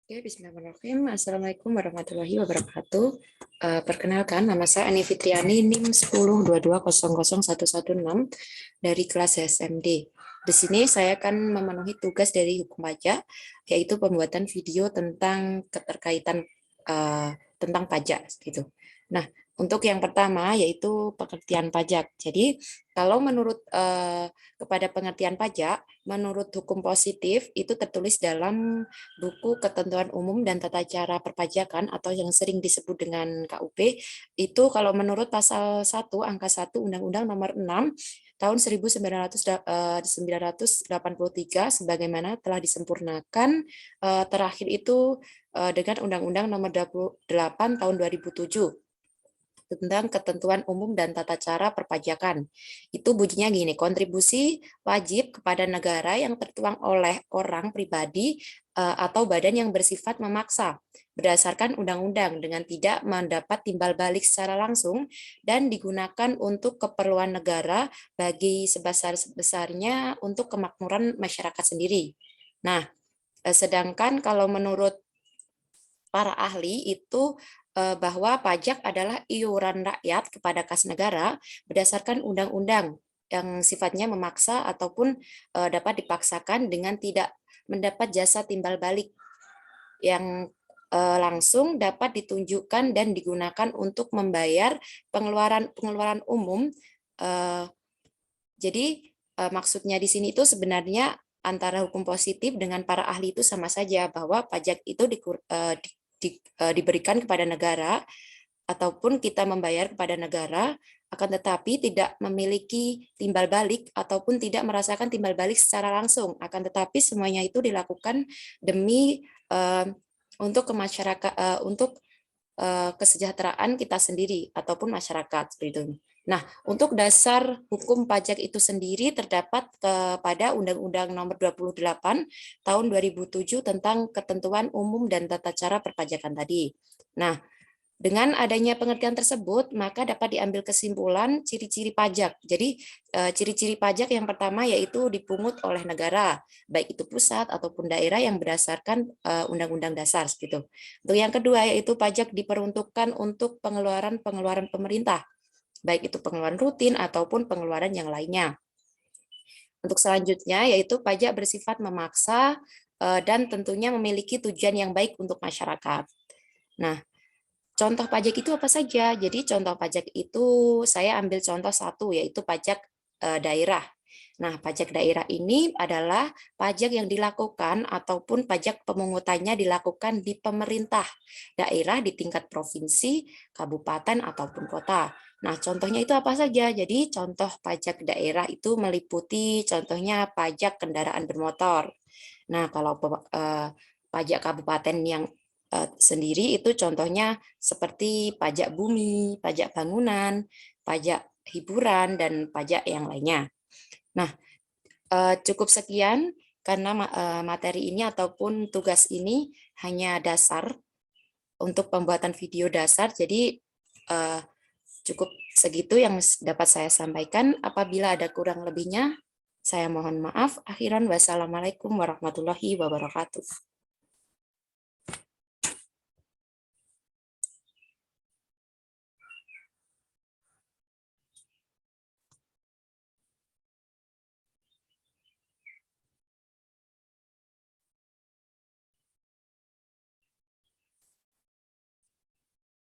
Oke, bismillahirrahmanirrahim. Assalamualaikum warahmatullahi wabarakatuh. Perkenalkan, nama saya Ani Fitriani, NIM 1022000116 dari kelas SMD. Di sini saya akan memenuhi tugas dari hukum pajak, yaitu pembuatan video tentang keterkaitan tentang pajak gitu. Nah, untuk yang pertama yaitu pengertian pajak. Jadi, kalau menurut kepada pengertian pajak, menurut hukum positif itu tertulis dalam buku Ketentuan Umum dan Tata Cara Perpajakan atau yang sering disebut dengan KUP, itu kalau menurut pasal 1 angka 1 Undang-Undang Nomor 6 tahun 1983 sebagaimana telah disempurnakan terakhir itu dengan Undang-Undang Nomor 28 tahun 2007 tentang ketentuan umum dan tata cara perpajakan. Itu bunyinya gini, kontribusi wajib kepada negara yang tertuang oleh orang pribadi atau badan yang bersifat memaksa berdasarkan undang-undang dengan tidak mendapat timbal balik secara langsung dan digunakan untuk keperluan negara bagi sebesar-besarnya untuk kemakmuran masyarakat sendiri. Nah, sedangkan kalau menurut para ahli itu bahwa pajak adalah iuran rakyat kepada kas negara berdasarkan undang-undang yang sifatnya memaksa ataupun dapat dipaksakan dengan tidak mendapat jasa timbal balik yang langsung dapat ditunjukkan dan digunakan untuk membayar pengeluaran umum. Jadi maksudnya di sini itu sebenarnya antara hukum positif dengan para ahli itu sama saja, bahwa pajak itu diberikan kepada negara ataupun kita membayar kepada negara, akan tetapi tidak memiliki timbal balik ataupun tidak merasakan timbal balik secara langsung, akan tetapi semuanya itu dilakukan demi untuk untuk kesejahteraan kita sendiri ataupun masyarakat seperti itu. Nah, untuk dasar hukum pajak itu sendiri terdapat pada Undang-Undang Nomor 28 Tahun 2007 tentang ketentuan umum dan tata cara perpajakan tadi. Nah, dengan adanya pengertian tersebut, maka dapat diambil kesimpulan ciri-ciri pajak. Jadi, ciri-ciri pajak yang pertama yaitu dipungut oleh negara, baik itu pusat ataupun daerah yang berdasarkan Undang-Undang Dasar. Gitu. Untuk yang kedua yaitu pajak diperuntukkan untuk pengeluaran pemerintah, baik itu pengeluaran rutin ataupun pengeluaran yang lainnya. Untuk selanjutnya yaitu pajak bersifat memaksa dan tentunya memiliki tujuan yang baik untuk masyarakat. Nah, contoh pajak itu apa saja? Jadi contoh pajak itu saya ambil contoh satu yaitu pajak daerah. Nah, pajak daerah ini adalah pajak yang dilakukan ataupun pajak pemungutannya dilakukan di pemerintah daerah di tingkat provinsi, kabupaten, ataupun kota. Nah, contohnya itu apa saja? Jadi, contoh pajak daerah itu meliputi contohnya pajak kendaraan bermotor. Nah, kalau pajak kabupaten yang sendiri itu contohnya seperti pajak bumi, pajak bangunan, pajak hiburan, dan pajak yang lainnya. Nah, cukup sekian karena materi ini ataupun tugas ini hanya dasar untuk pembuatan video dasar, jadi cukup segitu yang dapat saya sampaikan. Apabila ada kurang lebihnya, saya mohon maaf. Akhiran wassalamualaikum warahmatullahi wabarakatuh.